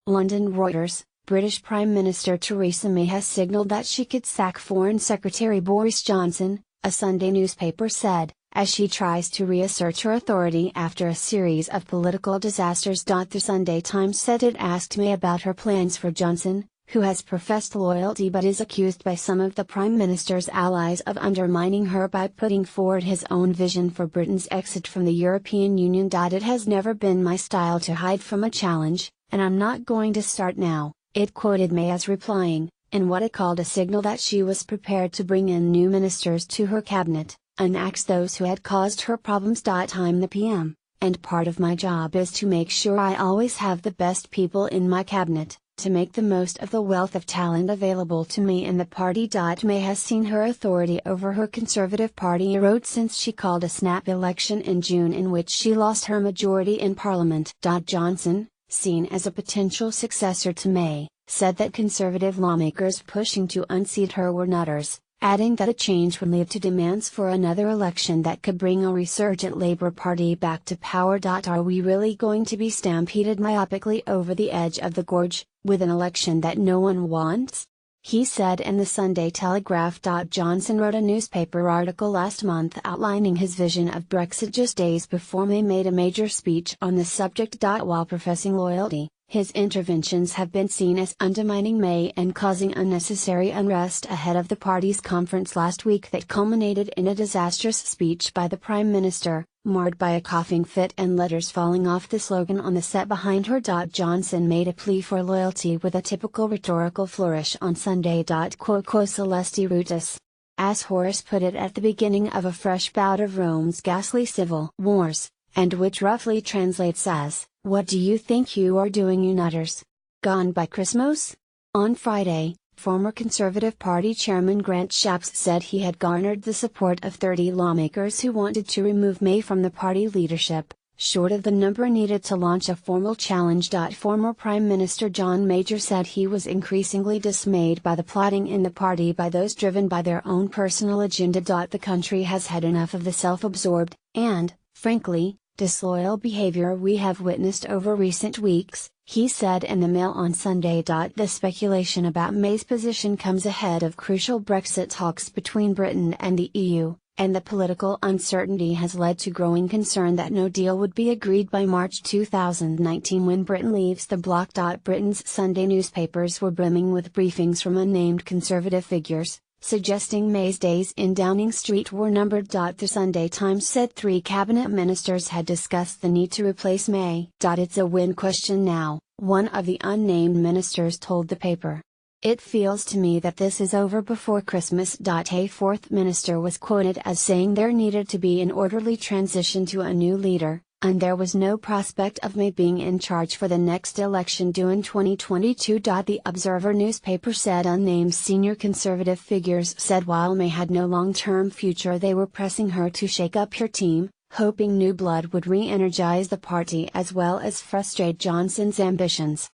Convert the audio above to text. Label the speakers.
Speaker 1: London Reuters. British Prime Minister Theresa May has signalled that she could sack Foreign Secretary Boris Johnson, a Sunday newspaper said, as she tries to reassert her authority after a series of political disasters. The Sunday Times said it asked May about her plans for Johnson, who has professed loyalty but is accused by some of the Prime Minister's allies of undermining her by putting forward his own vision for Britain's exit from the European Union. It has never been my style to hide from a challenge, and I'm not going to start now, it quoted May as replying, in what it called a signal that she was prepared to bring in new ministers to her cabinet, and axe those who had caused her problems. I'm the PM, and part of my job is to make sure I always have the best people in my cabinet, to make the most of the wealth of talent available to me in the party. May has seen her authority over her Conservative Party erode since she called a snap election in June in which she lost her majority in Parliament. Johnson, seen as a potential successor to May, said that Conservative lawmakers pushing to unseat her were nutters, adding that a change would lead to demands for another election that could bring a resurgent Labour Party back to power. Are we really going to be stampeded myopically over the edge of the gorge, with an election that no one wants? He said in the Sunday Telegraph. Johnson wrote a newspaper article last month outlining his vision of Brexit just days before May made a major speech on the subject. While professing loyalty, his interventions have been seen as undermining May and causing unnecessary unrest ahead of the party's conference last week that culminated in a disastrous speech by the Prime Minister, marred by a coughing fit and letters falling off the slogan on the set behind her. Johnson made a plea for loyalty with a typical rhetorical flourish on Sunday. Quo Celesti Rutus. As Horace put it at the beginning of a fresh bout of Rome's ghastly civil wars, and which roughly translates as, "What do you think you are doing, you nutters? Gone by Christmas?" On Friday, former Conservative Party Chairman Grant Shapps said he had garnered the support of 30 lawmakers who wanted to remove May from the party leadership, short of the number needed to launch a formal challenge. Former Prime Minister John Major said he was increasingly dismayed by the plotting in the party by those driven by their own personal agenda. The country has had enough of the self-absorbed, and, frankly, disloyal behavior we have witnessed over recent weeks, he said in the Mail on Sunday. The speculation about May's position comes ahead of crucial Brexit talks between Britain and the EU, and the political uncertainty has led to growing concern that no deal would be agreed by March 2019 when Britain leaves the bloc. Britain's Sunday newspapers were brimming with briefings from unnamed Conservative figures, suggesting May's days in Downing Street were numbered. The Sunday Times said 3 cabinet ministers had discussed the need to replace May. It's a win question now, one of the unnamed ministers told the paper. It feels to me that this is over before Christmas. A fourth minister was quoted as saying there needed to be an orderly transition to a new leader, and there was no prospect of May being in charge for the next election due in 2022. The Observer newspaper said unnamed senior Conservative figures said while May had no long-term future they were pressing her to shake up her team, hoping new blood would re-energize the party as well as frustrate Johnson's ambitions.